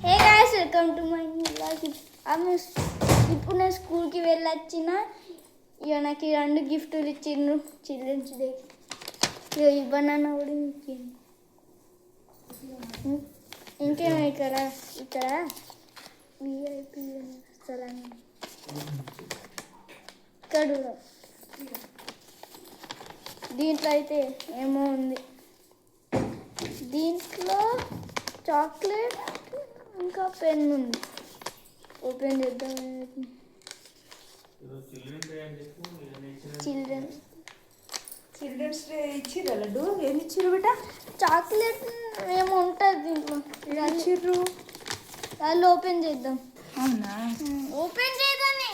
Hey guys, welcome to my new vlog. ఇప్పుడు నేను స్కూల్కి వెళ్ళొచ్చిన. ఇక నాకు ఈ 2 గిఫ్టులు ఇచ్చిండ్రు చిల్డ్రన్స్ డే. ఇక ఈ బనానా కూడా ఇచ్చిండు. ఇంకేమో ఇక్కడ విఐపి స్థలం ఇక్కడ కూడా. దీంట్లో అయితే ఏమో ఉంది. దీంట్లో చాక్లెట్ ఇంకా పెన్ ఉంది. ఓపెన్ చేద్దాం. చిల్డ్రన్స్ డే ఇచ్చిర్రు లడ్డు. ఏమి ఇచ్చిర్రు బిడ్డ? చాక్లెట్ ఏమో ఉంటుంది దీంట్లో. ఇచ్చిర్రు వాళ్ళు ఓపెన్ చేద్దాం. అవునా? ఓపెన్ చేద్దాన్ని.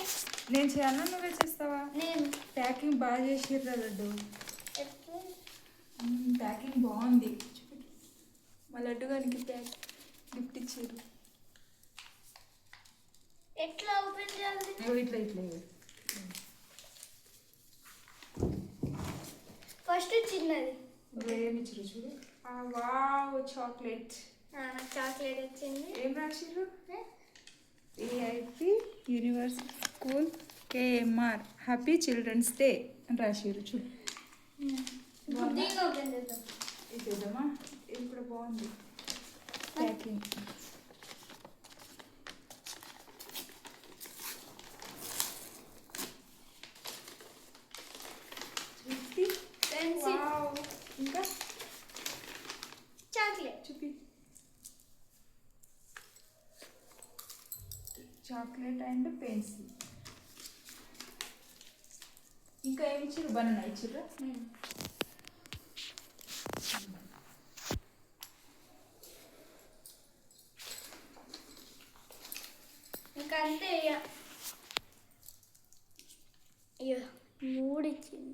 నేను చేయాలా, నువ్వే చేస్తావా? నేను ప్యాకింగ్ బాగా చేసిర్రు లడ్డు. ప్యాకింగ్ బాగుంది. మా లడ్డు గారికి గిఫ్ట్ ఇచ్చిర్రు. ఎట్లా ఓపెన్ చేయాలి? ఇట్లా ఇట్లా ఫస్ట్ చిన్నది ఏమి ఇచ్చిర్రు చూడు. Wow, chocolate. నాకు చాక్లెట్ వచ్చింది. ఏం రాసిర్రు? AIP university school KMR happy children's day అని రాసిర్రు చూడు. దీన్ని ఓపెన్ చేద్దాం. ఇది చూద్దామా? ఇది కూడా బాగుంది ప్యాకింగ్. పెన్సిల్ ఇంకా చాక్లెట్. చూపి. Chocolate and pencil. ఇంకా ఏమి ఇచ్చిర్రు? బనానా ఇచ్చిర్రు. ఇంకా అంతే. ఇక 3 ఇచ్చింది.